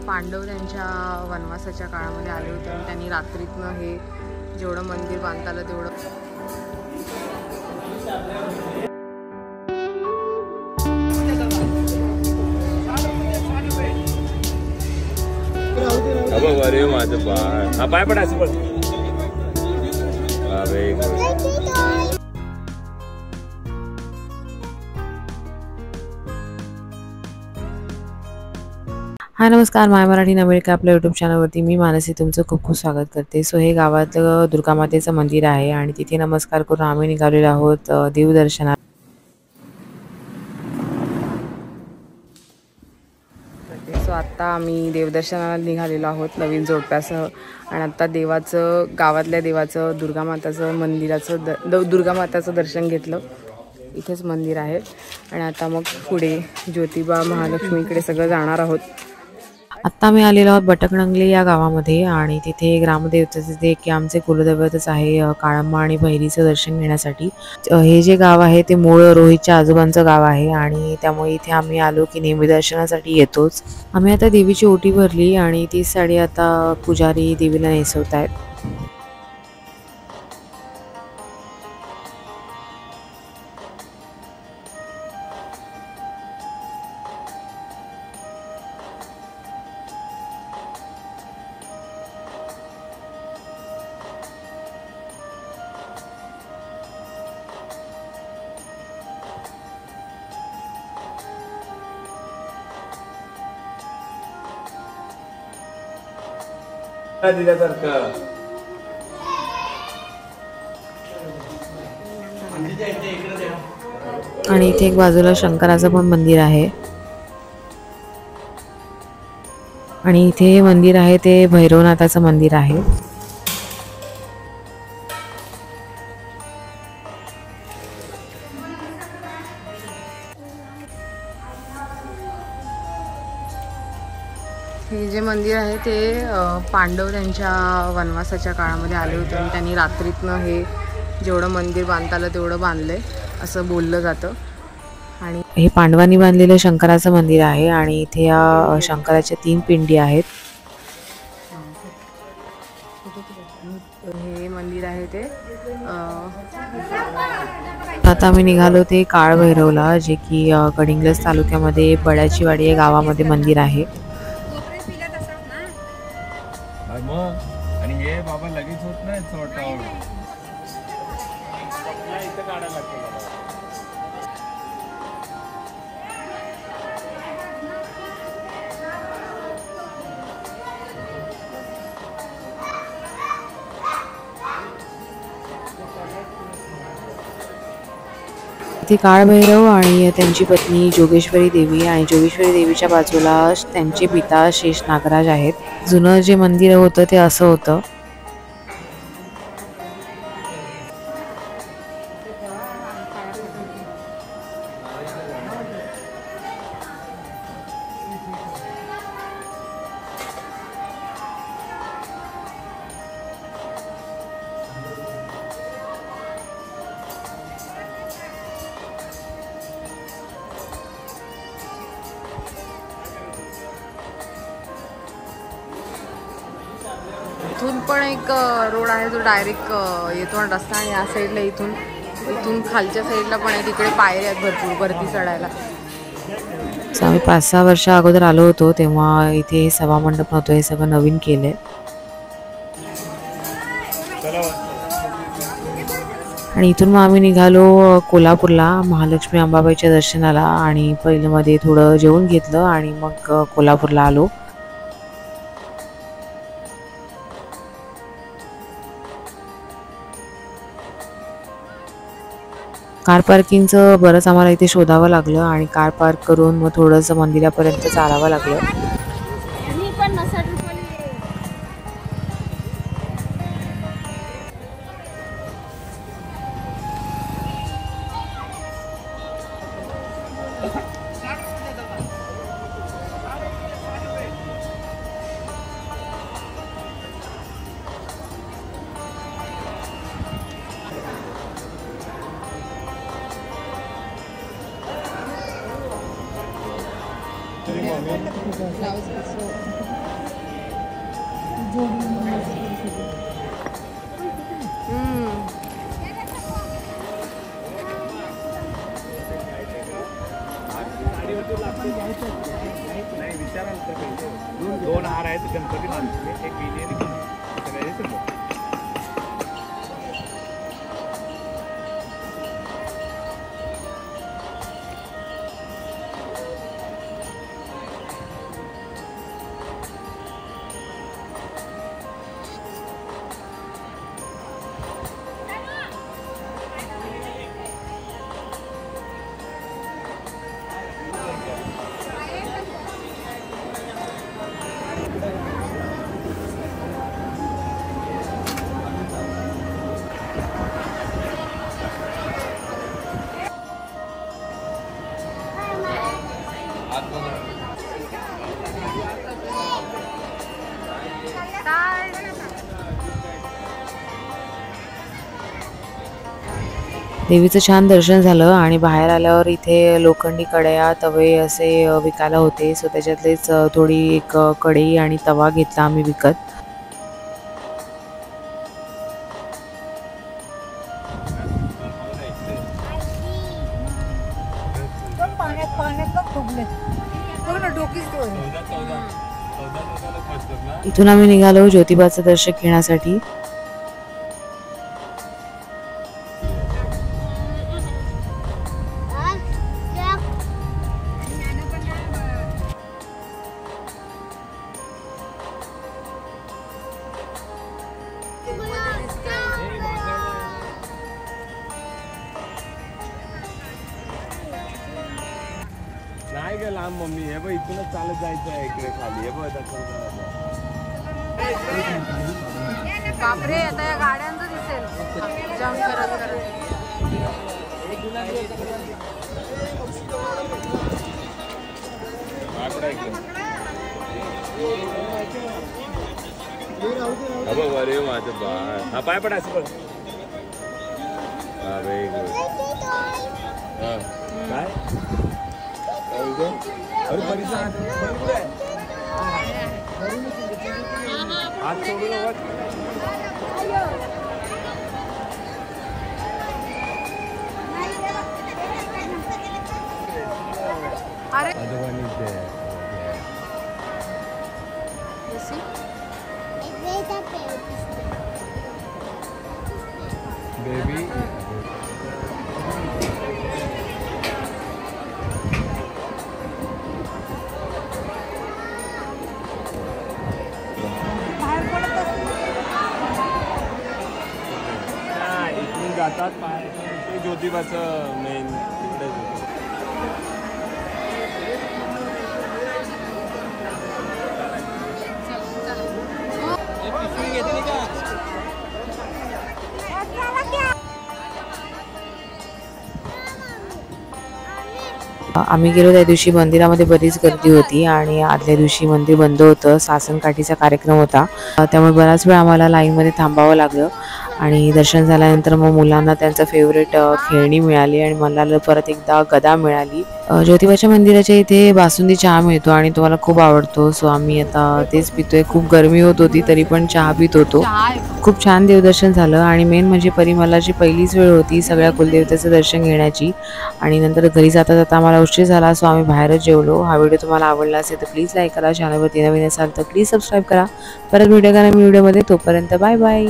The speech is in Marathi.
पांडव त्यांच्या वनवासाच्या काळामध्ये आले होते आणि त्यांनी रात्रीतनं हे जेवढं मंदिर बांधता आलं तेवढं अरे माझं बाळ हा पाय पड असं पण हाय नमस्कार, माय मराठी नमेळकर आपल्या यूट्यूब चॅनलवरती मी मानसी तुमचं खूप खूप स्वागत करते। सो हे गावात दुर्गामातेचं मंदिर आहे आणि तिथे नमस्कार करून आम्ही निघालेलो आहोत देवदर्शनात। सो आता आम्ही देवदर्शनाला निघालेलो आहोत नवीन जोडप्यासह आणि आता देवाचं गावातल्या देवाचं दुर्गामाताचं दर्शन घेतलं। इथेच मंदिर आहे आणि आता मग पुढे ज्योतिबा महालक्ष्मीकडे सगळं जाणार आहोत। आत्ता मी आलेलो आहोत भटकणंगले या गावामध्ये आणि तिथे ग्रामदेवतेचे ते की आमचे कुलदैवतच आहे काळम्मा आणि भैरीचं दर्शन घेण्यासाठी। हे जे गाव आहे ते मूळ रोहितच्या आजोबांचं गाव आहे आणि त्यामुळे इथे आम्ही आलो की नेहमी दर्शनासाठी येतोच। आम्ही आता देवीची ओटी भरली आणि ती साडी आता पुजारी देवीला नेसवत आहेत। आणि इथे एक बाजूला शंकराचं पण मंदिर आहे आणि इथे हे मंदिर आहे ते भैरवनाथाचं मंदिर आहे। हे जे मंदिर आहे ते पांडव त्यांच्या वनवासाच्या काळामध्ये आले होते आणि त्यांनी रात्रीतनं हे जेवढं मंदिर बांधता आलं तेवढं बांधलंय असं बोललं जातं। आणि हे पांडवांनी बांधलेलं शंकराचं मंदिर आहे आणि इथे या शंकराच्या 3 पिंडी आहेत। हे मंदिर आहे ते आता आम्ही निघालो ते काळभैरवला, जे की गडिंग्लज तालुक्यामध्ये बड्याची वाडी या गावामध्ये मंदिर आहे। आणि हे बाबा लगेच होत नाही छोटा इथे काळभैरव आणि त्यांची पत्नी जोगेश्वरी देवी आणि जोगेश्वरी देवीच्या बाजूला त्यांचे पिता शेष नागराज आहेत। जुनं जे मंदिर होतं ते असं होतं। इथून पण एक रोड आहे जो डायरेक्ट येतो रस्ता आणि या साईडला इथून खालच्या साईडला पण आहे, तिकडे पायऱ्या आहेत भरपूर वरती चढायला। आम्ही 5-6 वर्ष अगोदर आलो होतो तेव्हा इथे सभामंडप नव्हतं, हे सगळं नवीन केलंय। आणि इथून मग आम्ही निघालो कोल्हापूरला महालक्ष्मी अंबाबाईच्या दर्शनाला आणि पहिलं मध्ये थोडं जेवण घेतलं आणि मग कोल्हापूरला आलो। कार पार्किंगचं बरंच आम्हाला इथे शोधावं लागलं आणि कार पार्क करून मग थोडंसं मंदिरापर्यंत चालावं लागलं। दोन हार आहेत गणपती बांधले, एक विजय देवीचं छान दर्शन झालं आणि बाहेर आल्यावर इथे लोखंडी कढया तवे असे विकायला होते. सो त्याच्यातलेच थोडी एक कढई आणि तवा घेतला आम्ही विकत. इथून आम्ही निघालो ज्योतिबाचं दर्शन घेण्यासाठी. नाही ग लांब मम्मी, हे बघ इथूनच चालत जायचं आहे इकडे खाली. हे बघ बापरे, आता या गाड्यांचं दिसेल जंप करत करत. अरे माझं बाळ, हा पाय पड असं बघ. काय अरे परीचा हात सोडू नको. अरे बेबी जातात पाय ते ज्योतिबाचं मेन तिकडे. आम्ही गेलो त्या दिवशी मंदिरामध्ये बरीच गर्दी होती आणि आदल्या दिवशी मंदिर बंद होतं. सासनकाठीचा कार्यक्रम होता, त्यामुळे बराच वेळ आम्हाला लाईनमध्ये थांबावं लागलं. आणि दर्शन झाल्यानंतर मग मुलांना त्यांचं फेवरेट खेळणी मिळाली आणि मला परत एकदा गदा मिळाली. ज्योतिबाच्या मंदिराच्या इथे बासुंदी चहा मिळतो आणि तो मला खूप आवडतो. सो आम्ही आता तेच पितोय. खूप गरमी होत होती तरी पण चहा पित होतो. खूप छान देवदर्शन झालं आणि मेन म्हणजे परिमलाची पहिलीच वेळ होती सगळ्या कुलदेवतेचं दर्शन घेण्याची. आणि नंतर घरी जाता जाता आम्हाला उशीर झाला, सो आम्ही बाहेरच जेवलो. हा व्हिडिओ तुम्हाला आवडला असेल तर प्लीज लाईक करा. चॅनलवरती नवीन असाल तर प्लीज सबस्क्राईब करा. परत व्हिडिओ करा मी व्हिडिओमध्ये. तोपर्यंत बाय बाय.